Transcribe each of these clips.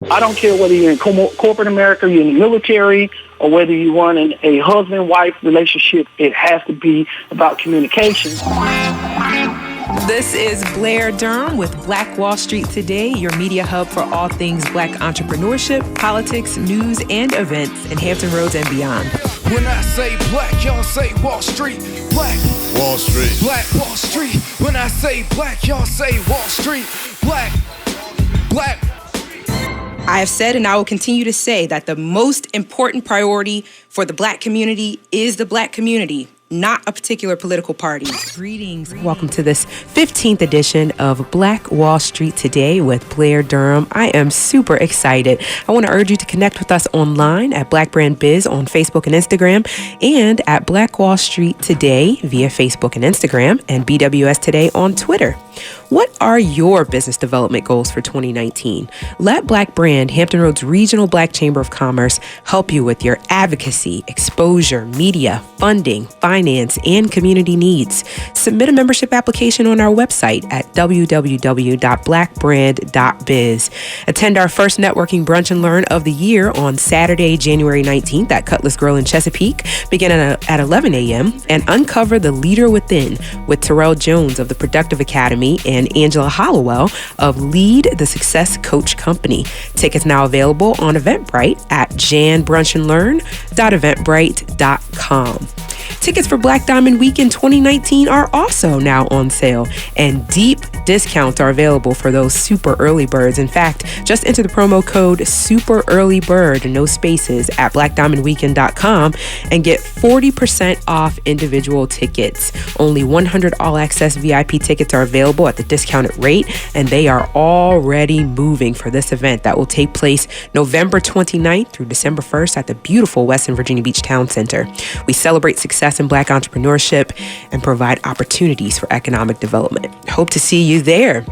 I don't care whether you're in corporate America, you're in the military, or whether you run a husband-wife relationship, it has to be about communication. This is Blair Durham with Black Wall Street Today, your media hub for all things Black entrepreneurship, politics, news, and events in Hampton Roads and beyond. When I say black, y'all say Wall Street. Black Wall Street. Black Wall Street. When I say black, y'all say Wall Street. Black. I have said and I will continue to say that the most important priority for the Black community is the Black community, not a particular political party. Greetings. Welcome to this 15th edition of Black Wall Street Today with Blair Durham. I am super excited. I want to urge you to connect with us online at Black Brand Biz on Facebook and Instagram, and at Black Wall Street Today via Facebook and Instagram, and BWS Today on Twitter. What are your business development goals for 2019? Let Black Brand, Hampton Roads Regional Black Chamber of Commerce, help you with your advocacy, exposure, media, funding, finance, and community needs. Submit a membership application on our website at www.blackbrand.biz. Attend our first networking brunch and learn of the year on Saturday, January 19th at Cutlass Grill in Chesapeake, beginning at 11 a.m., and uncover the leader within with Terrell Jones of the Productive Academy and Angela Hollowell of Lead the Success Coach Company. Tickets now available on Eventbrite at janbrunchandlearn.eventbrite.com. Tickets for Black Diamond Weekend 2019 are also now on sale, and deep discounts are available for those super early birds. In fact, just enter the promo code Super Early Bird, no spaces, at blackdiamondweekend.com and get 40% off individual tickets. Only 100 all-access VIP tickets are available at the discounted rate, and they are already moving for this event that will take place November 29th through December 1st at the beautiful Western Virginia Beach Town Center. We celebrate success in Black entrepreneurship and provide opportunities for economic development. Hope to see you there.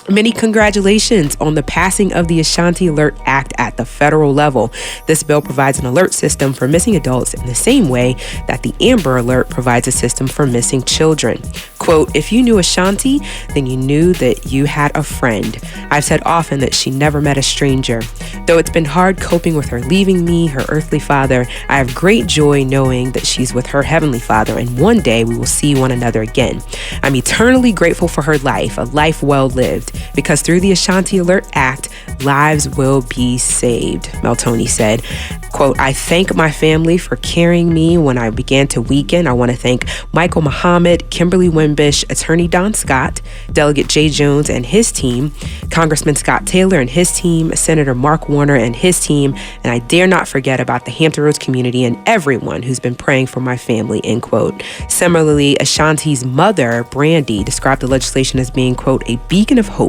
Many congratulations on the passing of the Ashanti Alert Act at the federal level. This bill provides an alert system for missing adults in the same way that the Amber Alert provides a system for missing children. Quote, if you knew Ashanti, then you knew that you had a friend. I've said often that she never met a stranger. Though it's been hard coping with her leaving me, her earthly father, I have great joy knowing that she's with her heavenly father, and one day we will see one another again. I'm eternally grateful for her life, a life well lived, because through the Ashanti Alert Act, lives will be saved, Meltoni said. Quote, I thank my family for carrying me when I began to weaken. I want to thank Michael Muhammad, Kimberly Wimbish, Attorney Don Scott, Delegate Jay Jones and his team, Congressman Scott Taylor and his team, Senator Mark Warner and his team, and I dare not forget about the Hampton Roads community and everyone who's been praying for my family, end quote. Similarly, Ashanti's mother, Brandy, described the legislation as being, quote, a beacon of hope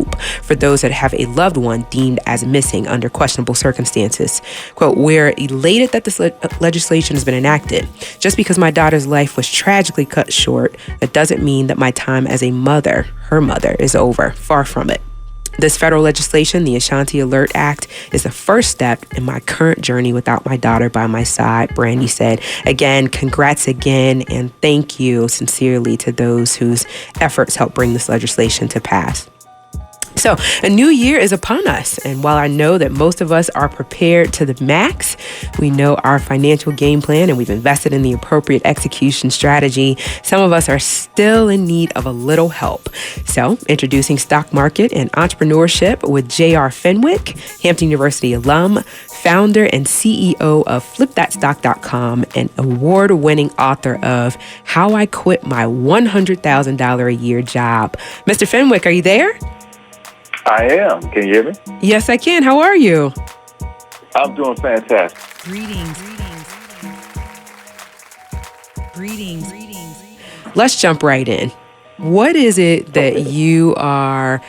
for those that have a loved one deemed as missing under questionable circumstances. Quote, we're elated that this legislation has been enacted. Just because my daughter's life was tragically cut short, that doesn't mean that my time as a mother, her mother, is over. Far from it. This federal legislation, the Ashanti Alert Act, is the first step in my current journey without my daughter by my side, Brandy said. Again, congrats again, and thank you sincerely to those whose efforts helped bring this legislation to pass. So a new year is upon us, and while I know that most of us are prepared to the max, we know our financial game plan and we've invested in the appropriate execution strategy, some of us are still in need of a little help. So introducing Stock Market and Entrepreneurship with J.R. Fenwick, Hampton University alum, founder and CEO of FlipThatStock.com, and award-winning author of How I Quit My $100,000 a Year Job. Mr. Fenwick, are you there? I am. Can you hear me? Yes, I can. How are you? I'm doing fantastic. Greetings. Let's jump right in. What is it that you are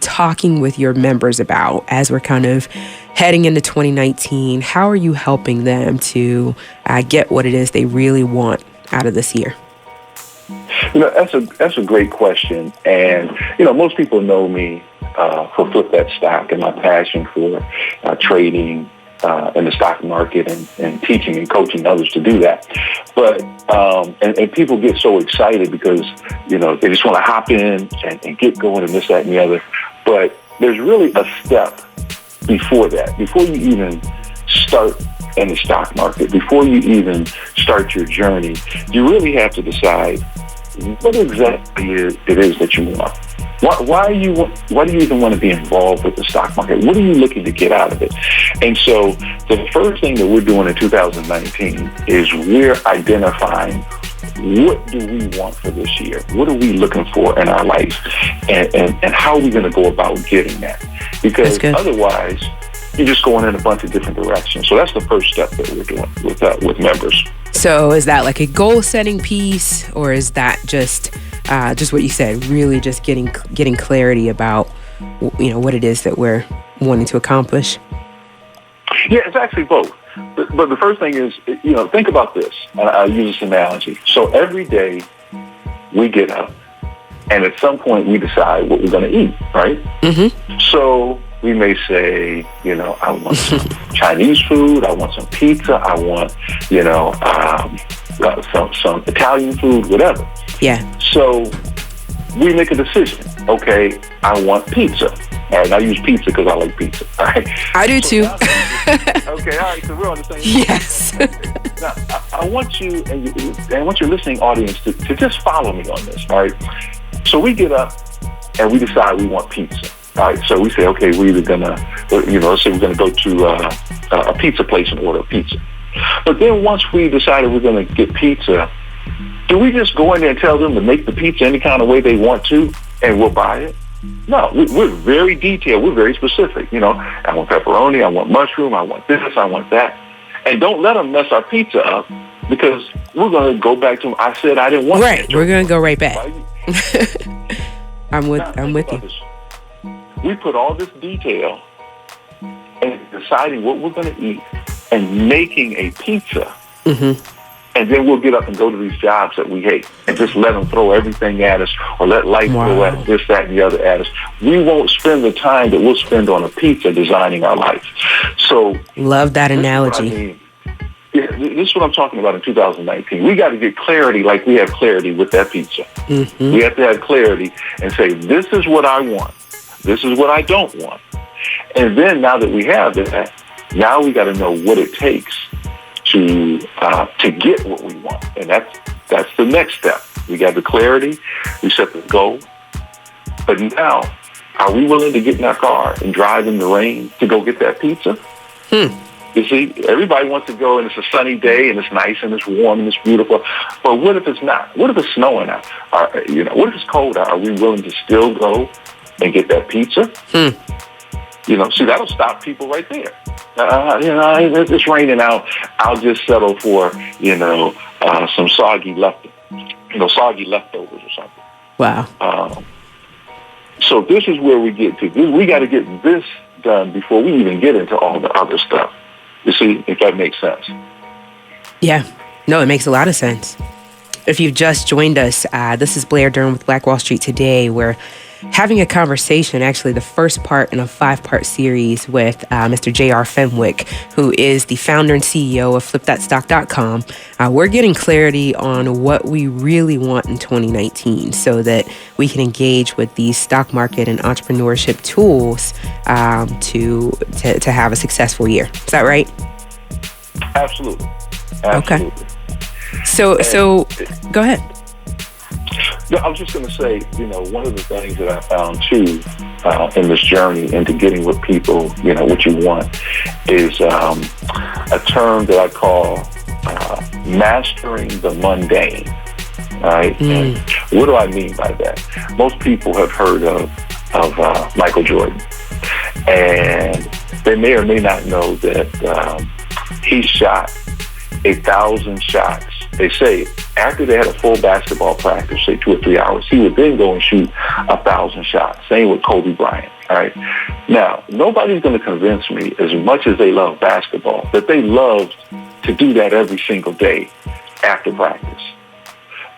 talking with your members about as we're kind of heading into 2019? How are you helping them to get what it is they really want out of this year? You know, that's a great question. And, you know, most people know me for Flip That Stock and my passion for trading in the stock market and teaching and coaching others to do that. But, and people get so excited because, you know, they just want to hop in and get going and this, that, and the other. But there's really a step before that, before you even start in the stock market, before you even start your journey, you really have to decide what exactly it is that you want. Why do you even want to be involved with the stock market? What are you looking to get out of it? And so the first thing that we're doing in 2019 is we're identifying what do we want for this year? What are we looking for in our life? And how are we going to go about getting that? Because otherwise, you're just going in a bunch of different directions. So that's the first step that we're doing with members. So is that like a goal-setting piece, or is that just what you said, really just getting clarity about, what it is that we're wanting to accomplish? Yeah, it's actually both. But the first thing is, think about this. I'll use this analogy. So every day we get up, and at some point we decide what we're going to eat, right? Mm-hmm. So we may say, I want some Chinese food, I want some pizza, I want, some Italian food, whatever. Yeah. So we make a decision. Okay, I want pizza. All right, I use pizza because I like pizza. All right. I do too. Okay, all right, so we're on the same page. Yes. Now, I want you, and I want your listening audience to just follow me on this, all right? So we get up and we decide we want pizza. All right, so we say, okay, we're either gonna, let's say we're gonna go to a pizza place and order a pizza. But then once we decided we're gonna get pizza, do we just go in there and tell them to make the pizza any kind of way they want to, and we'll buy it? No, we're very detailed. We're very specific. I want pepperoni, I want mushroom, I want this, I want that. And don't let them mess our pizza up, because we're going to go back to them. I said I didn't want right. pizza. We're going to go right back. I'm with you. This. We put all this detail and deciding what we're going to eat and making a pizza. Mm-hmm. And then we'll get up and go to these jobs that we hate and just let them throw everything at us, or let life throw at this, that, and the other at us. We won't spend the time that we'll spend on a pizza designing our life. So love that analogy. This is what I'm talking about in 2019. We got to get clarity like we have clarity with that pizza. Mm-hmm. We have to have clarity and say, this is what I want. This is what I don't want. And then now that we have that, now we got to know what it takes to get what we want. And that's the next step. We got the clarity, we set the goal, but now, are we willing to get in our car and drive in the rain to go get that pizza? You see, everybody wants to go and it's a sunny day and it's nice and it's warm and it's beautiful, but what if it's not? What if it's snowing out? What if it's cold out? Are we willing to still go and get that pizza? See, that'll stop people right there. It's raining out. I'll just settle for, some soggy leftovers or something. Wow. So this is where we get to. We got to get this done before we even get into all the other stuff. You see, if that makes sense. Yeah. No, it makes a lot of sense. If you've just joined us, this is Blair Durham with Black Wall Street Today. We're having a conversation, actually the first part in a 5-part series with Mr. J.R. Fenwick, who is the founder and CEO of FlipThatStock.com. We're getting clarity on what we really want in 2019 so that we can engage with these stock market and entrepreneurship tools to have a successful year. Is that right? Absolutely. Okay. So go ahead. No, I was just going to say, one of the things that I found too in this journey into getting with people, what you want, is a term that I call mastering the mundane. Right? And what do I mean by that? Most people have heard of Michael Jordan, and they may or may not know that he shot 1,000 shots. They say after they had a full basketball practice, say 2 or 3 hours, he would then go and shoot 1,000 shots. Same with Kobe Bryant. All right. Now, nobody's going to convince me, as much as they love basketball, that they loved to do that every single day after practice.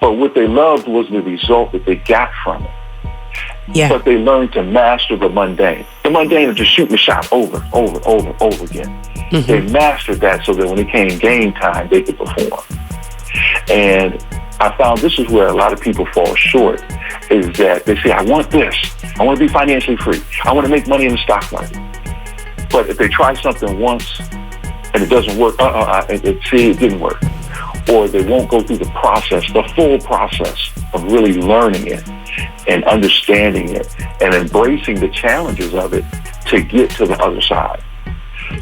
But what they loved was the result that they got from it. Yeah. But they learned to master the mundane. The mundane is just shooting the shot over again. Mm-hmm. They mastered that so that when it came game time, they could perform. And I found this is where a lot of people fall short, is that they say, I want this. I want to be financially free. I want to make money in the stock market. But if they try something once and it doesn't work, it didn't work. Or they won't go through the process, the full process of really learning it and understanding it and embracing the challenges of it to get to the other side.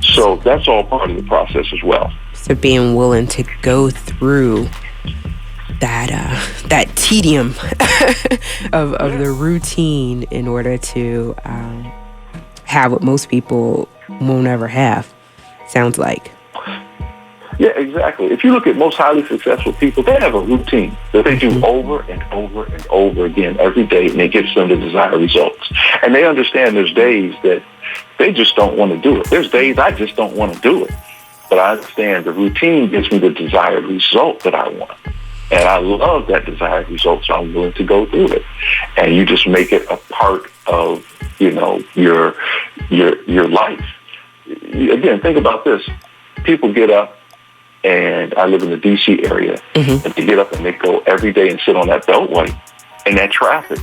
So that's all part of the process as well. So being willing to go through that tedium of the routine in order to have what most people won't ever have, sounds like. Yeah, exactly. If you look at most highly successful people, they have a routine that they do over and over and over again every day, and it gets them the desired results. And they understand there's days that they just don't want to do it. There's days I just don't want to do it. But I understand the routine gives me the desired result that I want. And I love that desired result, so I'm willing to go through it. And you just make it a part of, your life. Again, think about this. People get up, and I live in the D.C. area, and they get up and they go every day and sit on that beltway in that traffic.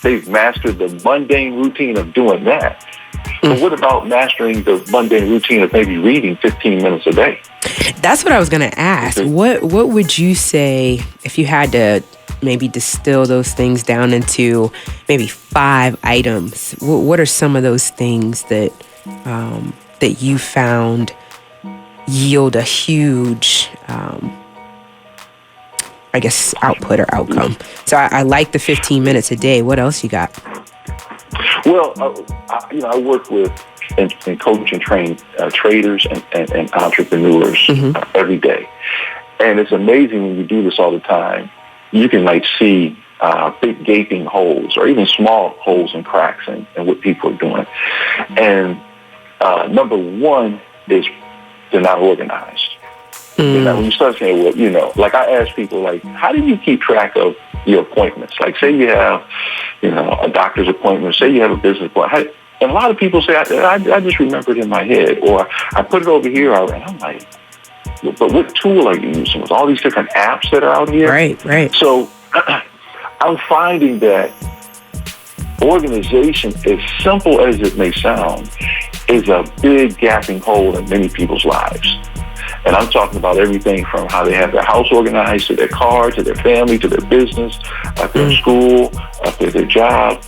They've mastered the mundane routine of doing that. But what about mastering the mundane routine of maybe reading 15 minutes a day? That's what I was going to ask. What would you say if you had to maybe distill those things down into maybe 5 items? What are some of those things that that you found yield a huge, output or outcome? So I like the 15 minutes a day. What else you got? Well, I work with and coach and train traders and entrepreneurs every day. And it's amazing when you do this all the time. You can see big gaping holes or even small holes and cracks in what people are doing. And number one is they're not organized. When you start saying, I ask people, how do you keep track of your appointments? Say you have, a doctor's appointment, say you have a business appointment. And a lot of people say, I just remember it in my head, or I put it over here already. I'm like, but what tool are you using with all these different apps that are out here? Right. So I'm finding that organization, as simple as it may sound, is a big gaping hole in many people's lives. And I'm talking about everything from how they have their house organized, to their car, to their family, to their business, their school, to their job.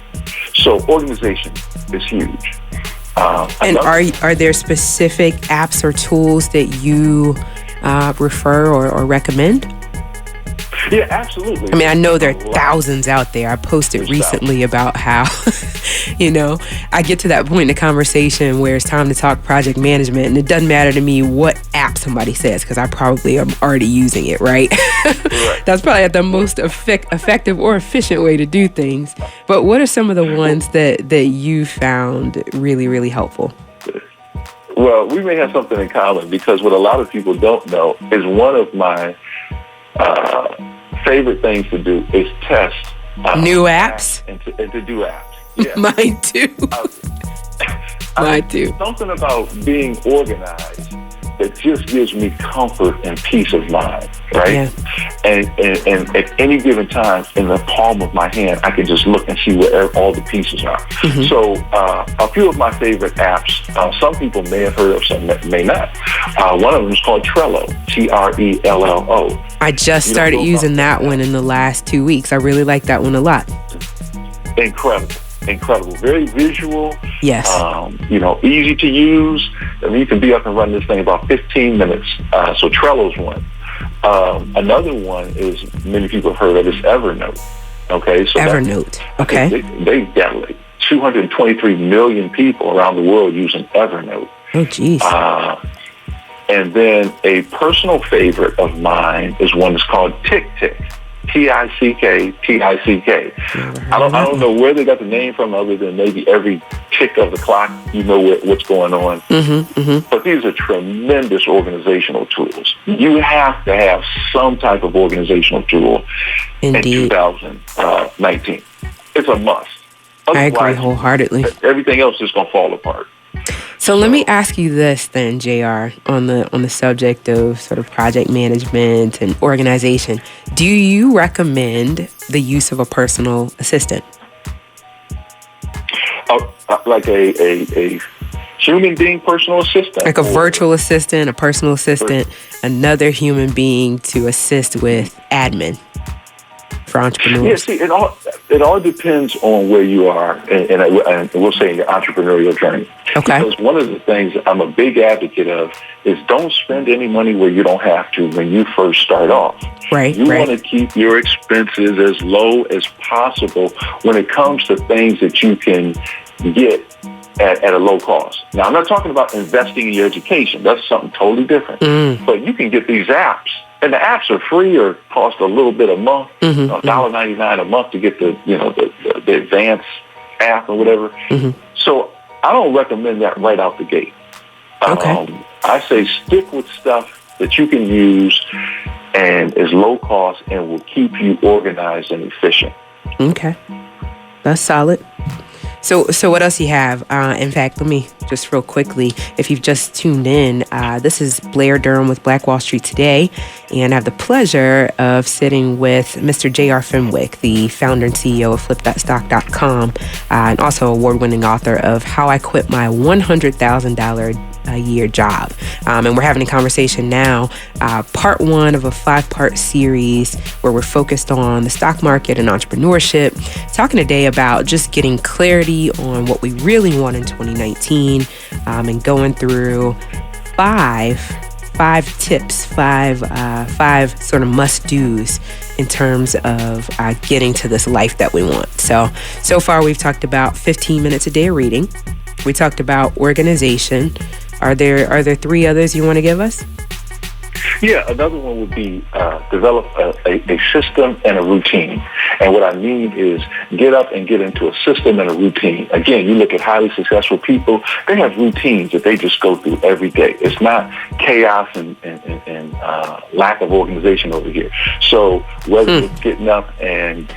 So organization is huge. And are there specific apps or tools that you refer or recommend? Yeah, absolutely. I mean, I know there are thousands out there. I posted recently about how, I get to that point in the conversation where it's time to talk project management, and it doesn't matter to me what app somebody says, because I probably am already using it, right? Right. That's probably the most effective or efficient way to do things. But what are some of the ones that you found really, really helpful? Well, we may have something in common, because what a lot of people don't know is one of my favorite things to do is test new apps and to do apps. Yeah. Mine too. Mine too. Something about being organized that just gives me comfort and peace of mind, right? Yeah. And at any given time, in the palm of my hand, I can just look and see where all the pieces are. So a few of my favorite apps, some people may have heard of, some may not. One of them is called Trello, Trello. I just started using that one in the last 2 weeks. I really like that one a lot. Incredible. Very visual. Yes. Easy to use. I mean, you can be up and running this thing in about 15 minutes. So Trello's one. Another one is, many people have heard of, is Evernote. Okay. So Evernote. Okay. They've got 223 million people around the world using Evernote. Oh, geez. And then a personal favorite of mine is one that's called TickTick. Tick. I don't know where they got the name from, other than maybe every tick of the clock, what's going on. But these are tremendous organizational tools. You have to have some type of organizational tool in 2019. It's a must. Otherwise, I agree wholeheartedly. Everything else is going to fall apart. So let me ask you this then, JR, on the subject of sort of project management and organization. Do you recommend the use of a personal assistant? Like a human being personal assistant. Like a virtual assistant, a personal assistant, another human being to assist with admin for entrepreneurs. Yeah, see, it all depends on where you are, and we'll say in your entrepreneurial journey. Okay. Because one of the things I'm a big advocate of is don't spend any money where you don't have to when you first start off. Right. You want to keep your expenses as low as possible when it comes to things that you can get at a low cost. Now, I'm not talking about investing in your education. That's something totally different. But you can get these apps. And the apps are free or cost a little bit a month, $1.99 a month to get the advanced app or whatever. So I don't recommend that right out the gate. Okay. I say stick with stuff that you can use and is low cost and will keep you organized and efficient. Okay. That's solid. So what else you have? In fact, let me just real quickly, if you've just tuned in, this is Blair Durham with Black Wall Street Today, and I have the pleasure of sitting with Mr. J.R. Fenwick, the founder and CEO of FlipThatStock.com, and also award-winning author of How I Quit My $100,000 a year job. And we're having a conversation now, part one of a 5-part series where we're focused on the stock market and entrepreneurship, talking today about just getting clarity on what we really want in 2019, and going through five tips, five sort of must-dos in terms of getting to this life that we want. So far we've talked about 15 minutes a day of reading. We talked about organization. Are there 3 others you want to give us? Yeah, another one would be develop a system and a routine. And what I mean is get up and get into a system and a routine. Again, you look at highly successful people, they have routines that they just go through every day. It's not chaos and lack of organization over here. So whether it's getting up and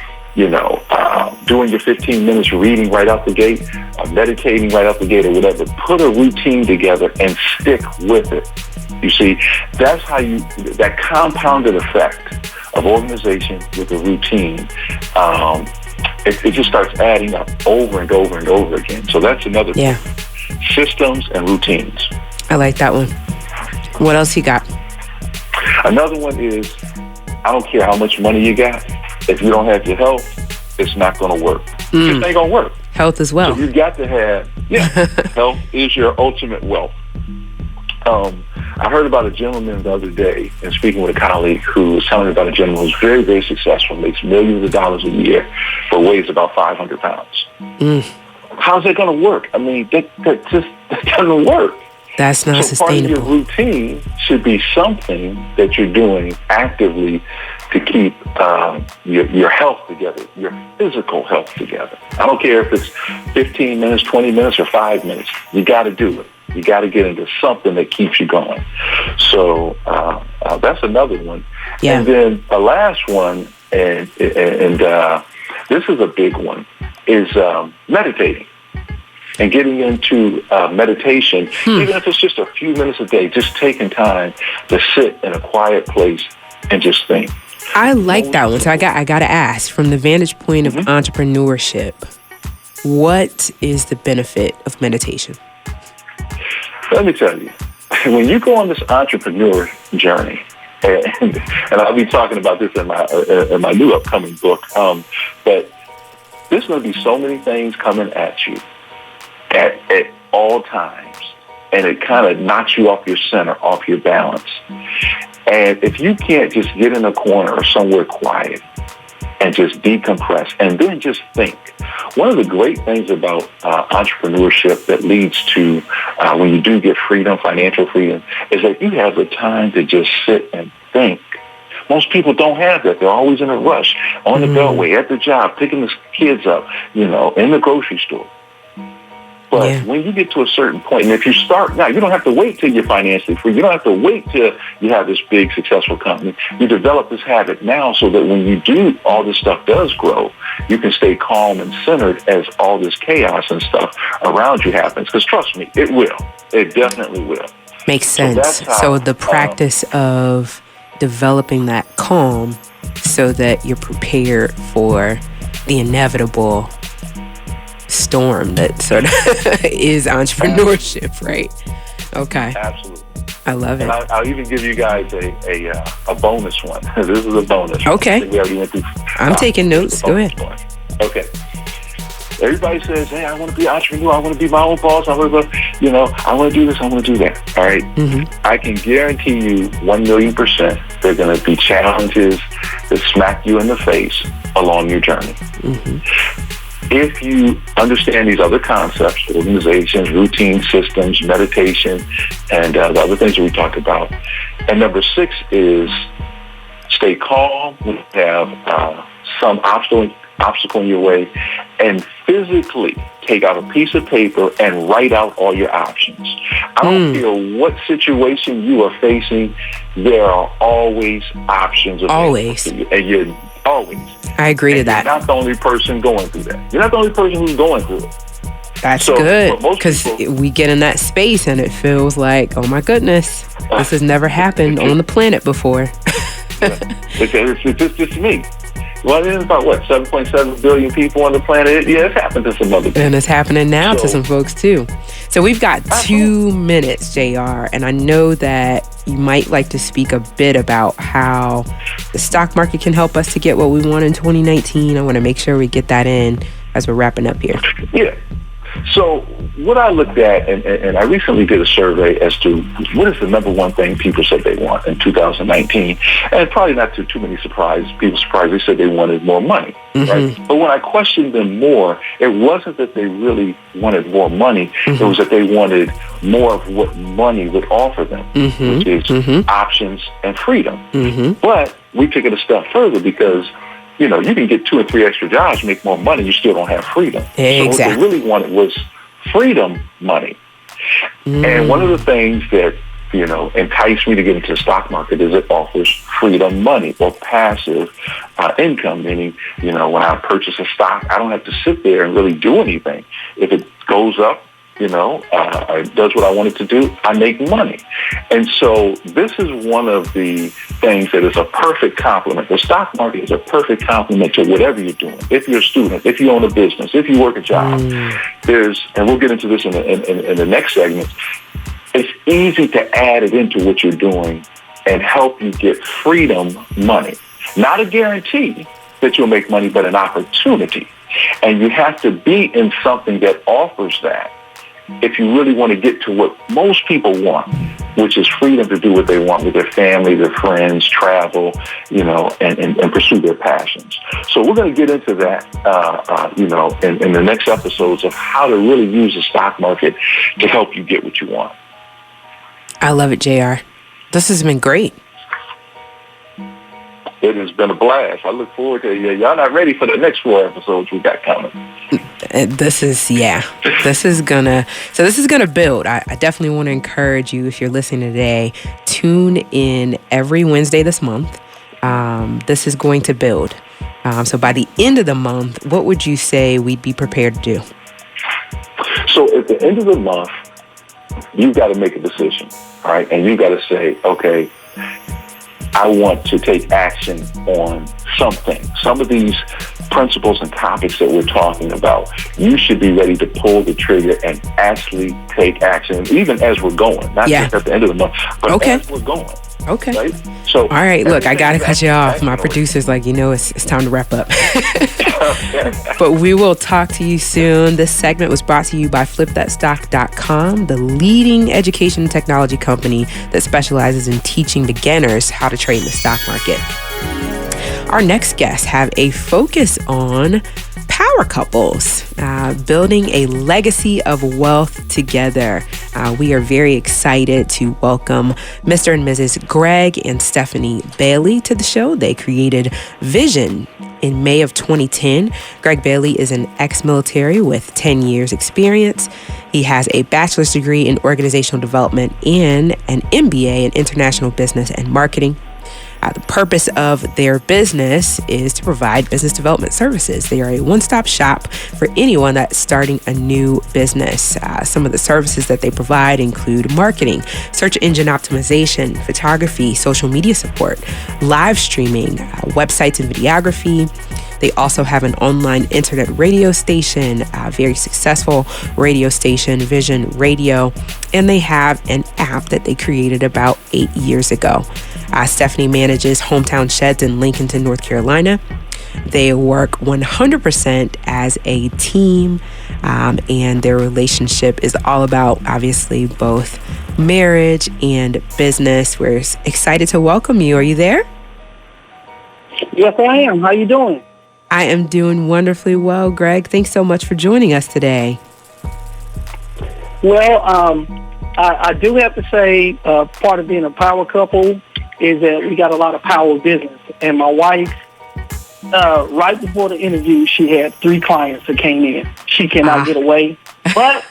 doing your 15 minutes reading right out the gate, meditating right out the gate or whatever, put a routine together and stick with it. You see, that's how that compounded effect of organization with a routine, it just starts adding up over and over and over again. So that's another thing. Systems and routines. I like that one. What else you got? Another one is, I don't care how much money you got. If you don't have your health, it's not going to work. It just ain't going to work. Health as well. So you got to have, health is your ultimate wealth. I heard about a gentleman the other day, and speaking with a colleague who was telling me about a gentleman who's very, very successful, makes millions of dollars a year, but weighs about 500 pounds. How's that going to work? I mean, that doesn't work. That's not sustainable. Part of your routine should be something that you're doing actively to keep your health together, your physical health together. I don't care if it's 15 minutes, 20 minutes, or 5 minutes. You got to do it. You got to get into something that keeps you going. So that's another one. Yeah. And then the last one, and this is a big one, is meditating. And getting into meditation, even if it's just a few minutes a day, just taking time to sit in a quiet place and just think. I like that one. So I got to ask, from the vantage point of entrepreneurship, what is the benefit of meditation? Let me tell you, when you go on this entrepreneur journey, and I'll be talking about this in my new upcoming book, but there's going to be so many things coming at you at all times, and it kind of knocks you off your center, off your balance. And if you can't just get in a corner or somewhere quiet and just decompress and then just think, one of the great things about entrepreneurship that leads to when you do get freedom, financial freedom, is that you have the time to just sit and think. Most people don't have that. They're always in a rush, on the beltway, at the job, picking the kids up, in the grocery store. But when you get to a certain point, and if you start now, you don't have to wait till you're financially free. You don't have to wait till you have this big, successful company. You develop this habit now so that when you do, all this stuff does grow, you can stay calm and centered as all this chaos and stuff around you happens. Because trust me, it will. It definitely will. Makes sense. So the practice of developing that calm so that you're prepared for the inevitable storm that sort of is entrepreneurship, right? Okay. Absolutely. I love it. And I'll even give you guys a bonus one. This is a bonus. Okay. We already went through. I'm taking notes. Go ahead. One. Okay. Everybody says, hey, I want to be an entrepreneur. I want to be my own boss. I want to do this. I want to do that. All right. Mm-hmm. I can guarantee you 1,000,000% there are going to be challenges that smack you in the face along your journey. Mm-hmm. If you understand these other concepts, organizations, routine systems, meditation, and the other things that we talked about. And number 6 is stay calm. We have some obstacle in your way, and physically take out a piece of paper and write out all your options. I don't care what situation you are facing, there are always options available Always. to you. And you're always. I agree to that. You're not the only person going through that. You're not the only person who's going through it. That's So, good, for most because people- we get in that space and it feels like, oh my goodness, this has never happened on the planet before. It's just me. Well, there's about, 7.7 billion people on the planet? Yeah, it's happened to some other people. And it's happening now to some folks too. So we've got 2 minutes, JR, and I know that you might like to speak a bit about how the stock market can help us to get what we want in 2019. I want to make sure we get that in as we're wrapping up here. Yeah. So what I looked at, and I recently did a survey as to what is the number one thing people said they want in 2019, and probably not too many people surprised. They said they wanted more money, right? But when I questioned them more, it wasn't that they really wanted more money. It was that they wanted more of what money would offer them, which is options and freedom. But we took it a step further because you can get 2 or 3 extra jobs, make more money, you still don't have freedom. Exactly. So what they really wanted was freedom money. And one of the things that, enticed me to get into the stock market is it offers freedom money or passive income, meaning, when I purchase a stock, I don't have to sit there and really do anything. If it goes up, it does what I want it to do, I make money. And so this is one of the things that is a perfect complement. The stock market is a perfect complement to whatever you're doing. If you're a student, if you own a business, if you work a job, and we'll get into this in the next segment, it's easy to add it into what you're doing and help you get freedom money. Not a guarantee that you'll make money, but an opportunity. And you have to be in something that offers that if you really want to get to what most people want, which is freedom to do what they want with their family, their friends, travel, and pursue their passions. So we're going to get into that, in the next episodes of how to really use the stock market to help you get what you want. I love it, JR. This has been great. It has been a blast. I look forward to it. Y'all not ready for the next 4 episodes we got coming. This is gonna build. I definitely want to encourage you, if you're listening today, tune in every Wednesday this month. This is going to build. So by the end of the month, what would you say we'd be prepared to do? So at the end of the month, you've got to make a decision, all right? And you've got to say, okay, I want to take action on something. Some of these principles and topics that we're talking about, you should be ready to pull the trigger and actually take action, even as we're going, not just at the end of the month, but as we're going. Okay. Right? So, all right, look, I got to cut you off. My producer's like, it's time to wrap up. But we will talk to you soon. This segment was brought to you by flipthatstock.com, the leading education and technology company that specializes in teaching beginners how to trade in the stock market. Our next guests have a focus on power couples, building a legacy of wealth together. We are very excited to welcome Mr. and Mrs. Greg and Stephanie Bailey to the show. They created Vision in May of 2010. Greg Bailey is an ex-military with 10 years experience. He has a bachelor's degree in organizational development and an MBA in international business and marketing. The purpose of their business is to provide business development services. They are a one-stop shop for anyone that's starting a new business. Some of the services that they provide include marketing, search engine optimization, photography, social media support, live streaming, websites and videography, They also have an online internet radio station, a very successful radio station, Vision Radio, and they have an app that they created about 8 years ago. Stephanie manages Hometown Sheds in Lincolnton, North Carolina. They work 100% as a team, and their relationship is all about, obviously, both marriage and business. We're excited to welcome you. Are you there? Yes, I am. How you doing? I am doing wonderfully well, Greg. Thanks so much for joining us today. Well, I do have to say part of being a power couple is that we got a lot of power business. And my wife, right before the interview, she had 3 clients that came in. She cannot get away. But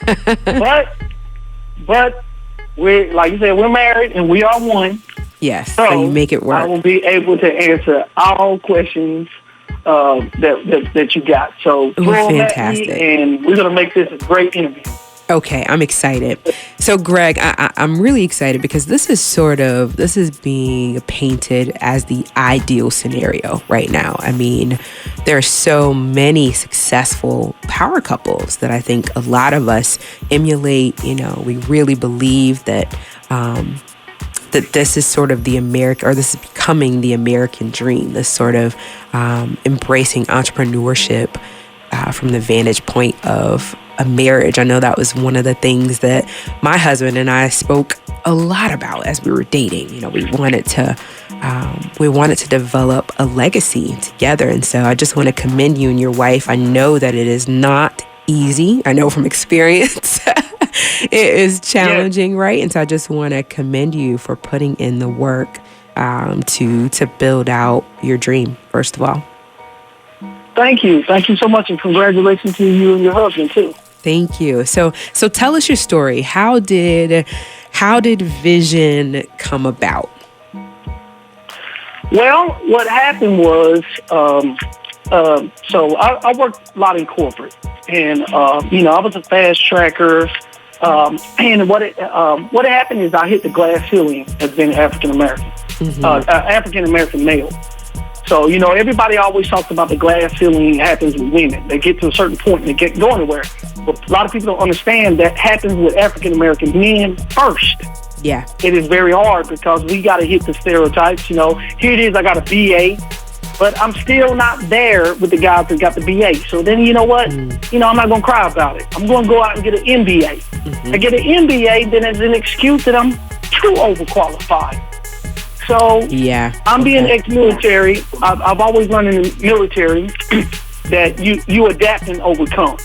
we're, like you said, we're married and we are one. Yes, so you make it work. I will be able to answer all questions that you got. So throw them at me, and we're going to make this a great interview. Okay, I'm excited. So, Greg, I'm really excited because this is being painted as the ideal scenario right now. I mean, there are so many successful power couples that I think a lot of us emulate. You know, we really believe that that this is sort of the American, or this is becoming the American dream, this sort of embracing entrepreneurship from the vantage point of a marriage. I know that was one of the things that my husband and I spoke a lot about as we were dating. You know, we wanted to develop a legacy together. And so I just want to commend you and your wife. I know that it is not easy. I know from experience it is challenging, right? And so I just want to commend you for putting in the work to build out your dream, first of all. Thank you. Thank you so much, and congratulations to you and your husband, too. Thank you. So tell us your story. How did Vision come about? Well, what happened was, so I worked a lot in corporate, and I was a fast tracker. And what happened is I hit the glass ceiling as being African American, African American male. So, everybody always talks about the glass ceiling happens with women. They get to a certain point and they can't go anywhere. But a lot of people don't understand that happens with African-American men first. Yeah. It is very hard because we got to hit the stereotypes. Here it is, I got a BA, but I'm still not there with the guys that got the BA. So then, you know what? I'm not going to cry about it. I'm going to go out and get an MBA. I get an MBA, then it's an excuse that I'm too overqualified. So I'm being ex-military. I've always learned in the military that you adapt and overcome.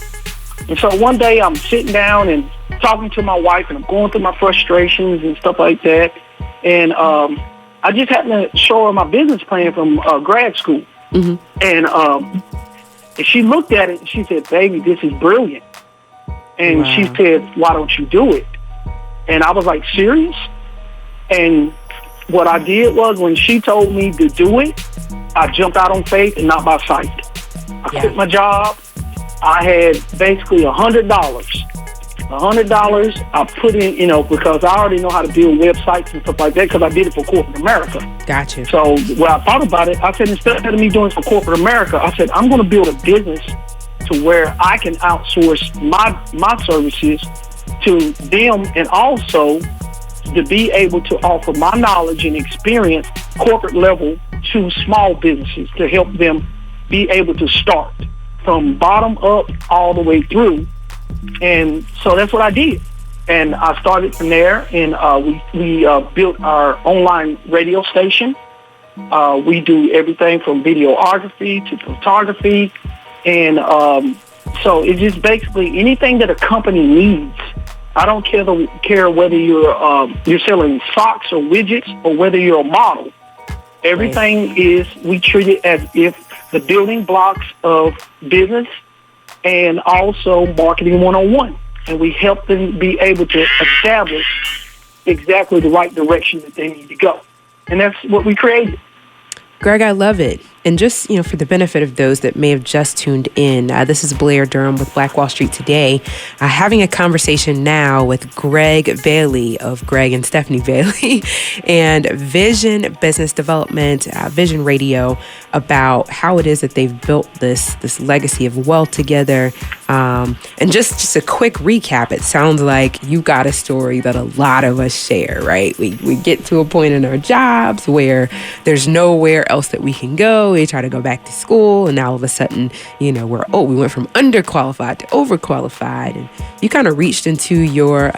And so one day I'm sitting down and talking to my wife, and I'm going through my frustrations and stuff like that. And I just happened to show her my business plan from grad school. And she looked at it and she said, "Baby, this is brilliant." And she said, "Why don't you do it?" And I was like, "Serious?" And what I did was, when she told me to do it, I jumped out on faith and not by sight. I quit my job. I had basically $100. $100 I put in, because I already know how to build websites and stuff like that, because I did it for corporate America. Gotcha. So when I thought about it, I said, instead of me doing it for corporate America, I said, I'm going to build a business to where I can outsource my services to them, and also to be able to offer my knowledge and experience corporate level to small businesses to help them be able to start from bottom up all the way through. And so that's what I did. And I started from there, and we built our online radio station. We do everything from videography to photography. And so it's just basically anything that a company needs. I don't care whether you're selling socks or widgets or whether you're a model. Everything is, we treat it as if the building blocks of business and also marketing 101. And we help them be able to establish exactly the right direction that they need to go. And that's what we created. Greg, I love it. And just, for the benefit of those that may have just tuned in, this is Blair Durham with Black Wall Street Today, having a conversation now with Greg Bailey of Greg and Stephanie Bailey and Vision Business Development, Vision Radio, about how it is that they've built this legacy of wealth together. And just a quick recap, it sounds like you got a story that a lot of us share, right? We get to a point in our jobs where there's nowhere else that we can go. We try to go back to school, and now all of a sudden, we went from underqualified to overqualified, and you kind of reached into your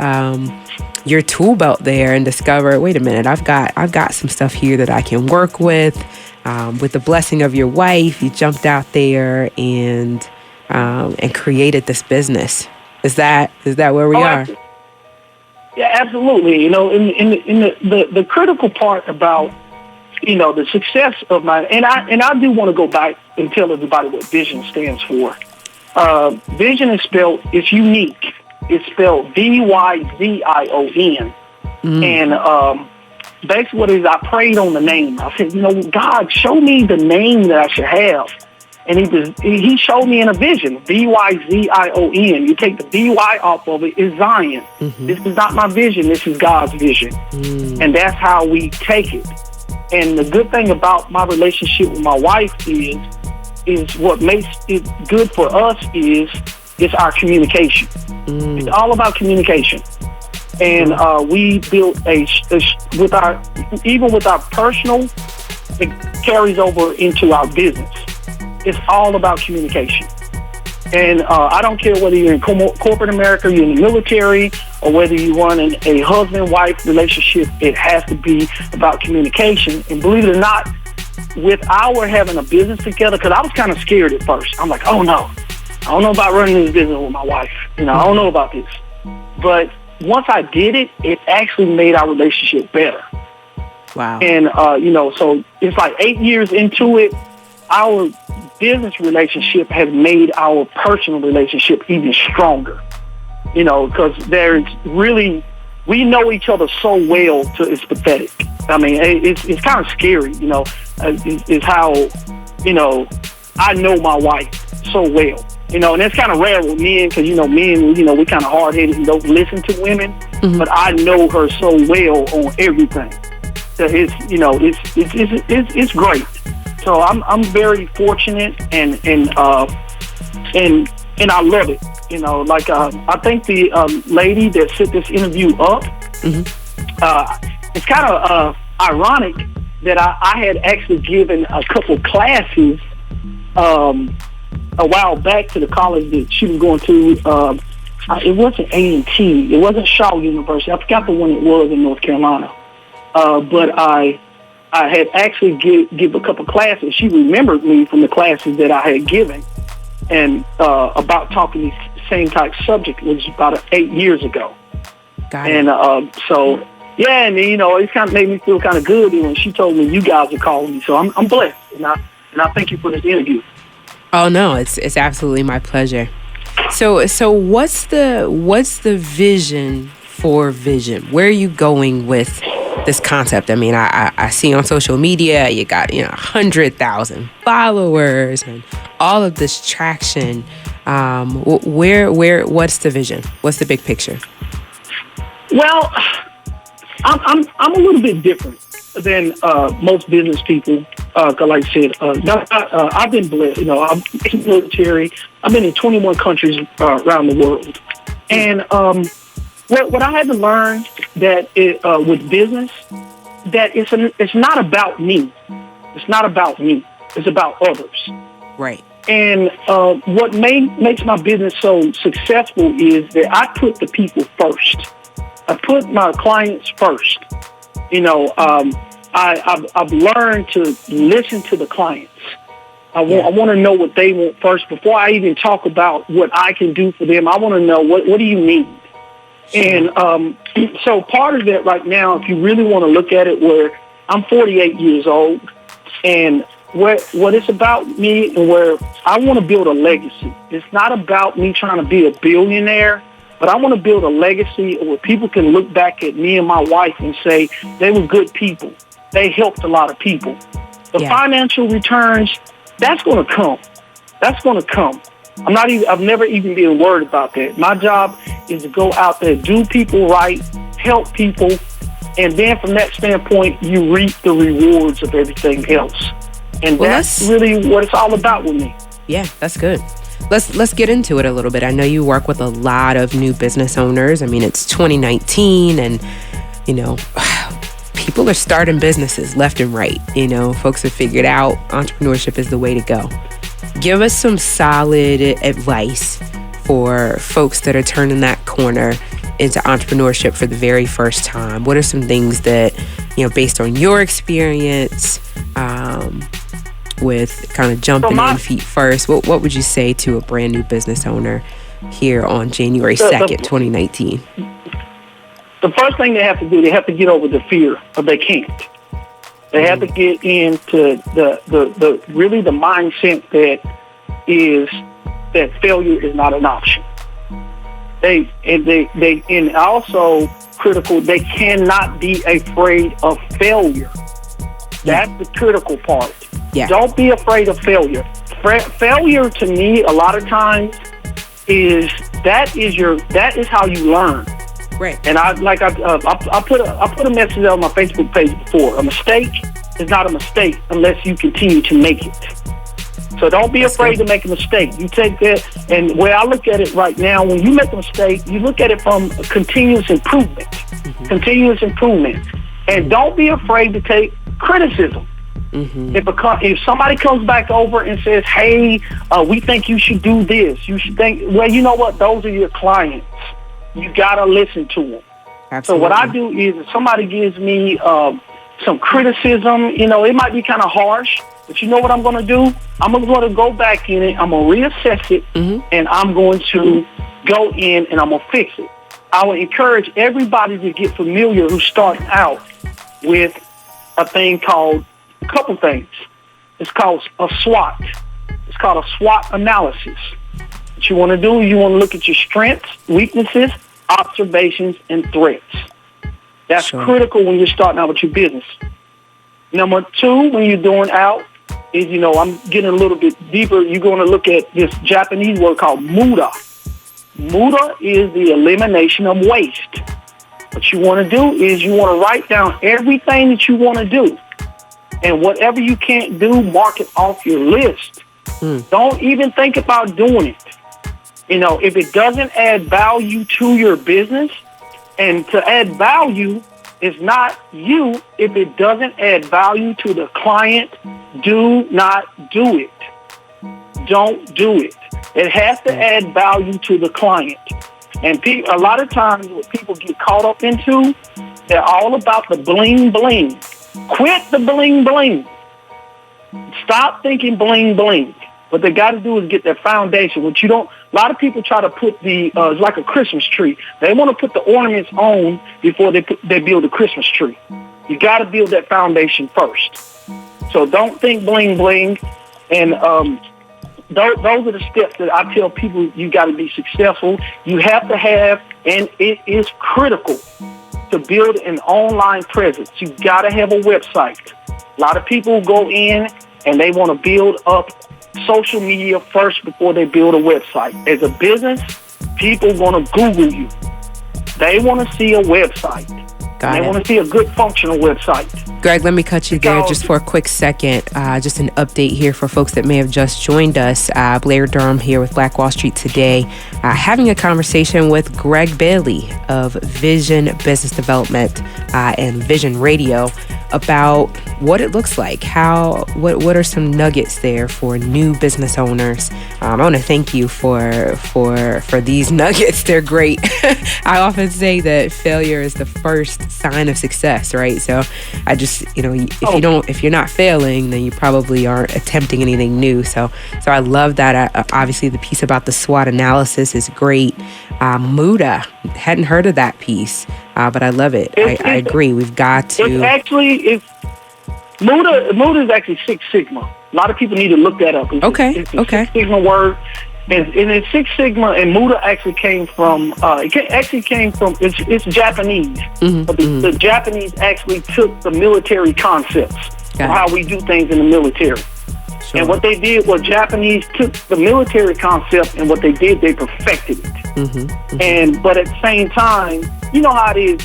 tool belt there and discovered, wait a minute, I've got some stuff here that I can work with. With the blessing of your wife, you jumped out there and created this business. Is that where we are? Yeah, absolutely. In the critical part about the success of and I do want to go back and tell everybody what Vision stands for. Vision it's unique. It's spelled VYZION. And basically what it is, I prayed on the name. I said, God, show me the name that I should have. And he showed me in a vision, VYZION. You take the VY off of it, is Zion. Mm-hmm. This is not my vision. This is God's vision. And that's how we take it. And the good thing about my relationship with my wife is what makes it good for us is our communication. It's all about communication. And we built with our personal, it carries over into our business. It's all about communication. And I don't care whether you're in corporate America, you're in the military, or whether you run a husband-wife relationship, it has to be about communication. And believe it or not, with our having a business together, because I was kind of scared at first. I'm like, oh no, I don't know about running this business with my wife. I don't know about this. But once I did it, it actually made our relationship better. Wow. And, so it's like 8 years into it, our business relationship has made our personal relationship even stronger. Because there's really, we know each other so well it's pathetic. I mean, it's kind of scary, is how, I know my wife so well. And that's kind of rare with men because, men, we kind of hard-headed and don't listen to women. Mm-hmm. But I know her so well on everything. So it's great. So I'm very fortunate and I love it. I think the lady that set this interview up, it's kind of ironic that I had actually given a couple classes a while back to the college that she was going to. It wasn't A&T. It wasn't Shaw University. I forgot the one it was in North Carolina. But I had actually give a couple classes. She remembered me from the classes that I had given, and about talking the same type subject, which was about 8 years ago. Got it. And so yeah, and it kind of made me feel kind of good when she told me you guys are calling me. So I'm blessed, and I thank you for this interview. Oh no, it's absolutely my pleasure. So what's the vision for Vision? Where are you going with this concept? I mean, I see on social media you got 100,000 followers and all of this traction. What's the vision? What's the big picture? Well, I'm a little bit different than most business people. Like I said, I've been blessed. I'm in the military. I've been in 21 countries around the world, and what I had to learn that with business, that it's not about me. It's not about me. It's about others. Right. And what makes my business so successful is that I put the people first. I put my clients first. I've learned to listen to the clients. I want to know what they want first before I even talk about what I can do for them. I want to know what do you need. And so part of it right now, if you really want to look at it, where I'm 48 years old, and what it's about me and where I want to build a legacy. It's not about me trying to be a billionaire, but I want to build a legacy where people can look back at me and my wife and say they were good people. They helped a lot of people. The financial returns, that's going to come. That's going to come. I've never even been worried about that. My job is to go out there, do people right, help people, and then from that standpoint, you reap the rewards of everything else. And that's really what it's all about with me. Yeah, that's good. Let's get into it a little bit. I know you work with a lot of new business owners. I mean, it's 2019 and, people are starting businesses left and right. Folks have figured out entrepreneurship is the way to go. Give us some solid advice for folks that are turning that corner into entrepreneurship for the very first time. What are some things that, based on your experience, with kind of jumping in feet first, what would you say to a brand new business owner here on January 2nd, 2019? The first thing they have to do, they have to get over the fear of they can't. They have to get into the really the mindset that failure is not an option. And also critical, they cannot be afraid of failure. That's the critical part. Yeah. Don't be afraid of failure. Failure to me, a lot of times, is how you learn. Right. And I put a message on my Facebook page before. A mistake is not a mistake unless you continue to make it. So don't be afraid to make a mistake. You take that, and where I look at it right now, when you make a mistake, you look at it from continuous improvement. Mm-hmm. Continuous improvement. And don't be afraid to take criticism. Mm-hmm. If somebody comes back over and says, hey, we think you should do this, you should think, well, you know what? Those are your clients. You got to listen to them. Absolutely. So what I do is if somebody gives me some criticism, it might be kind of harsh, but you know what I'm going to do? I'm going to go back in it. I'm going to reassess it, and I'm going to go in and I'm going to fix it. I would encourage everybody to get familiar who's starting out with a couple things. It's called a SWOT. It's called a SWOT analysis. What you want to do, you want to look at your strengths, weaknesses, observations, and threats. That's critical when you're starting out with your business. Number two, when you're doing out, is, I'm getting a little bit deeper. You're going to look at this Japanese word called muda. Muda is the elimination of waste. What you want to do is you want to write down everything that you want to do. And whatever you can't do, mark it off your list. Don't even think about doing it. If it doesn't add value to your business, and to add value is not you. If it doesn't add value to the client, do not do it. Don't do it. It has to add value to the client. And a lot of times what people get caught up into, they're all about the bling bling. Quit the bling bling. Stop thinking bling bling. What they got to do is get their foundation, which a lot of people try to put it's like a Christmas tree. They want to put the ornaments on before they build a Christmas tree. You got to build that foundation first. So don't think bling bling. And those are the steps that I tell people you got to be successful. You have to have, and it is critical to build an online presence. You got to have a website. A lot of people go in and they want to build up social media first before they build a website. As a business, people want to Google you. They want to see a website. They want to see a good functional website. Greg, let me cut you there just for a quick second. Just an update here for folks that may have just joined us. Blair Durham here with Black Wall Street Today, having a conversation with Greg Bailey of Vision Business Development and Vision Radio about what it looks like. What are some nuggets there for new business owners? I want to thank you for these nuggets. They're great. I often say that failure is the first sign of success, right? So I just, if you're not failing, then you probably aren't attempting anything new. So I love that. Obviously the piece about the SWOT analysis is great. Muda, hadn't heard of that piece, but I love it. I agree. We've got to. Muda is actually Six Sigma. A lot of people need to look that up. It's a Six Sigma word. And it's Six Sigma, and Muda actually came from, it's Japanese. But the Japanese actually took the military concepts or how we do things in the military. Sure. And what they did was Japanese took the military concept and what they did, they perfected it. But at the same time, you know how it is,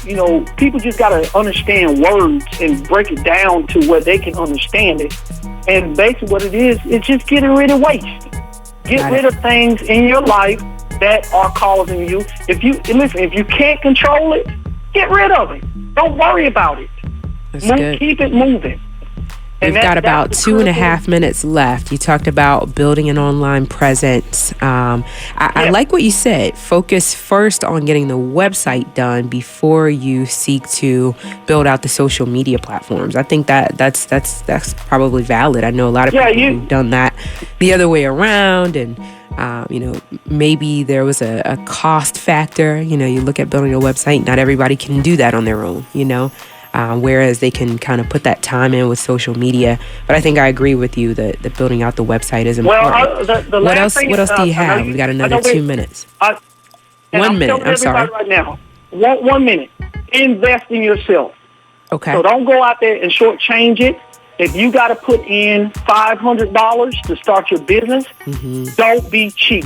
people just got to understand words and break it down to where they can understand it. And basically what it is just getting rid of waste. Get rid of things in your life that are causing you. If you can't control it, get rid of it. Don't worry about it. Keep it moving. We've got about 2.5 minutes left. You talked about building an online presence. I like what you said. Focus first on getting the website done before you seek to build out the social media platforms. I think that's probably valid. I know a lot of people who've done that the other way around, and maybe there was a cost factor. You look at building a website. Not everybody can do that on their own. Whereas they can kind of put that time in with social media. But I think I agree with you that building out the website is important. Well, what else do you have? We've got another 2 minutes. 1 minute. I'm sorry. Right now, 1 minute. Invest in yourself. Okay. So don't go out there and shortchange it. If you got to put in $500 to start your business, don't be cheap.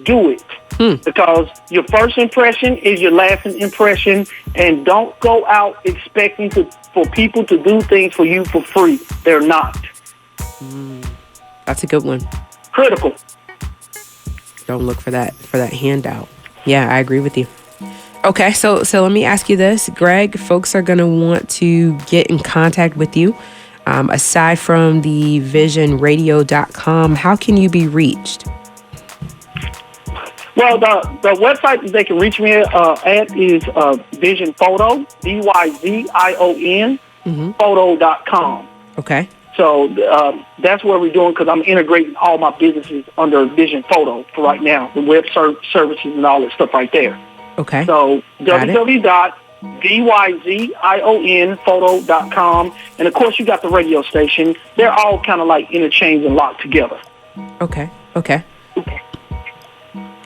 Do it. Because your first impression is your lasting impression, and don't go out expecting for people to do things for you for free. They're not. That's a good one. Critical. Don't look for that handout. Yeah, I agree with you. Okay, so let me ask you this, Greg. Folks are going to want to get in contact with you. Aside from the visionradio.com, how can you be reached? Well, the website that they can reach me at is Vision Photo, VYZION, photo.com. Okay. So that's what we're doing, because I'm integrating all my businesses under Vision Photo for right now, the web services and all that stuff right there. Okay. So www.VYZIONphoto.com. And, of course, you got the radio station. They're all kind of like interchanged and locked together. Okay.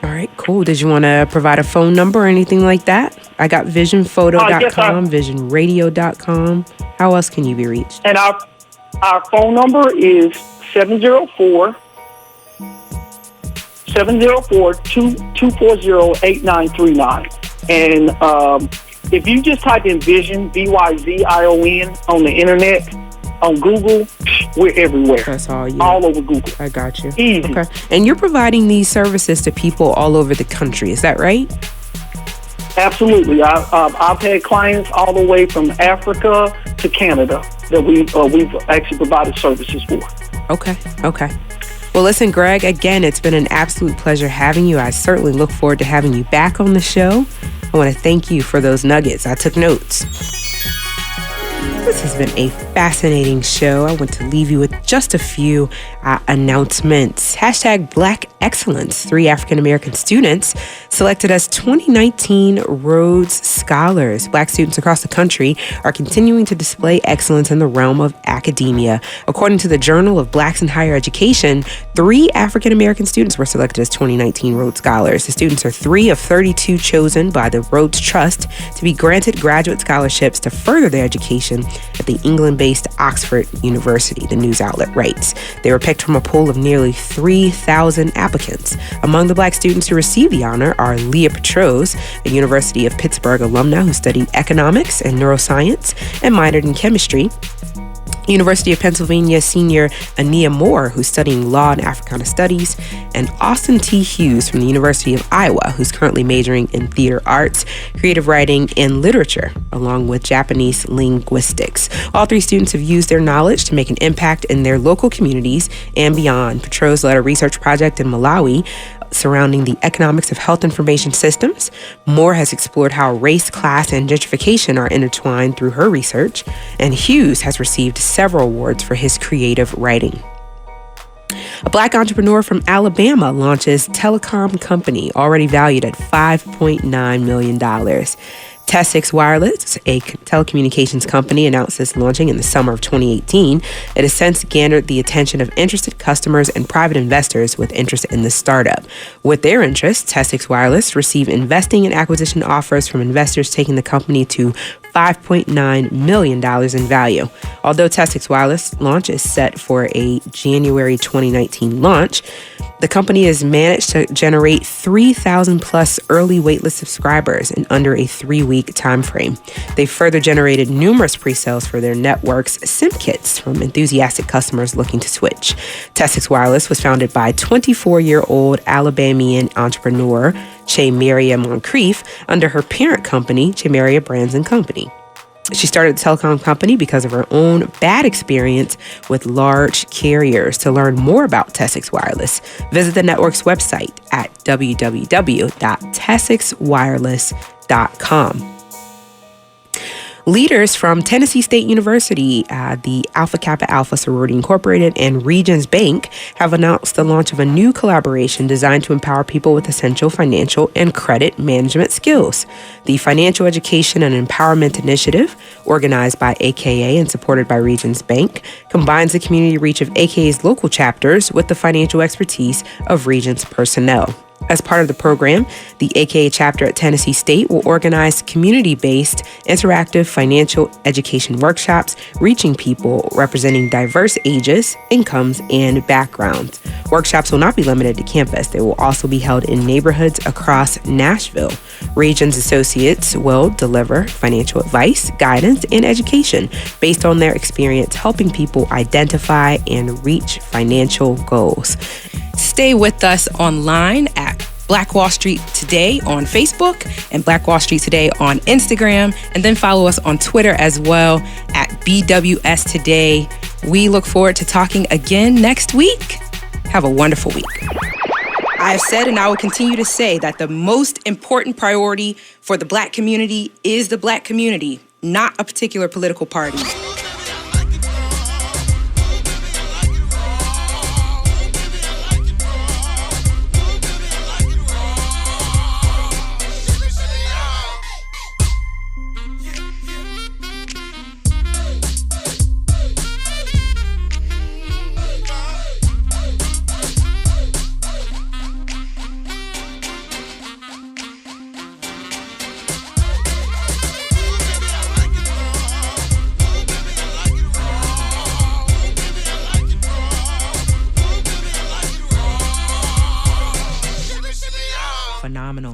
All right, cool. Did you want to provide a phone number or anything like that? I got visionphoto.com, visionradio.com. How else can you be reached? And our phone number is 704-240-8939. And if you just type in Vision, VYZION, on the internet, on Google, we're everywhere. That's all you. All over Google. I got you. Easy. Okay. And you're providing these services to people all over the country. Is that right? Absolutely. I've had clients all the way from Africa to Canada that we've actually provided services for. Okay. Well, listen, Greg, again, it's been an absolute pleasure having you. I certainly look forward to having you back on the show. I want to thank you for those nuggets. I took notes. This has been a fascinating show. I want to leave you with just a few announcements. Hashtag Black Excellence. 3 African-American students selected as 2019 Rhodes Scholars. Black students across the country are continuing to display excellence in the realm of academia. According to the Journal of Blacks in Higher Education, 3 African-American students were selected as 2019 Rhodes Scholars. The students are 3 of 32 chosen by the Rhodes Trust to be granted graduate scholarships to further their education at the England-based Oxford University, the news outlet writes. They were picked from a pool of nearly 3,000 applicants. Among the Black students who received the honor are Leah Petros, a University of Pittsburgh alumna who studied economics and neuroscience and minored in chemistry. University of Pennsylvania senior Ania Moore, who's studying law and Africana studies, and Austin T. Hughes from the University of Iowa, who's currently majoring in theater arts, creative writing, and literature, along with Japanese linguistics. All 3 students have used their knowledge to make an impact in their local communities and beyond. Petros led a research project in Malawi surrounding the economics of health information systems. Moore has explored how race, class, and gentrification are intertwined through her research, and Hughes has received several awards for his creative writing. A Black entrepreneur from Alabama launches telecom company already valued at $5.9 million. Tessix Wireless, a telecommunications company, announced its launching in the summer of 2018. It has since garnered the attention of interested customers and private investors with interest in the startup. With their interest, Tessix Wireless received investing and acquisition offers from investors taking the company to $5.9 million in value. Although Tessix Wireless launch is set for a January 2019 launch, the company has managed to generate 3,000 plus early waitlist subscribers in under a 3-week time frame. They further generated numerous pre-sales for their network's SIM kits from enthusiastic customers looking to switch. Tessix Wireless was founded by 24-year-old Alabamian entrepreneur Chamaria Moncrief under her parent company, Chamaria Brands & Company. She started the telecom company because of her own bad experience with large carriers. To learn more about Tessix Wireless, visit the network's website at www.tessixwireless.com. Leaders from Tennessee State University, the Alpha Kappa Alpha Sorority Incorporated, and Regions Bank have announced the launch of a new collaboration designed to empower people with essential financial and credit management skills. The Financial Education and Empowerment Initiative, organized by AKA and supported by Regions Bank, combines the community reach of AKA's local chapters with the financial expertise of Regions personnel. As part of the program, the AKA chapter at Tennessee State will organize community-based interactive financial education workshops reaching people representing diverse ages, incomes, and backgrounds. Workshops will not be limited to campus. They will also be held in neighborhoods across Nashville. Regions associates will deliver financial advice, guidance, and education based on their experience helping people identify and reach financial goals. Stay with us online at Black Wall Street Today on Facebook and Black Wall Street Today on Instagram, and then follow us on Twitter as well at BWS Today. We look forward to talking again next week. Have a wonderful week. I have said and I will continue to say that the most important priority for the Black community is the Black community, not a particular political party. Phenomenal.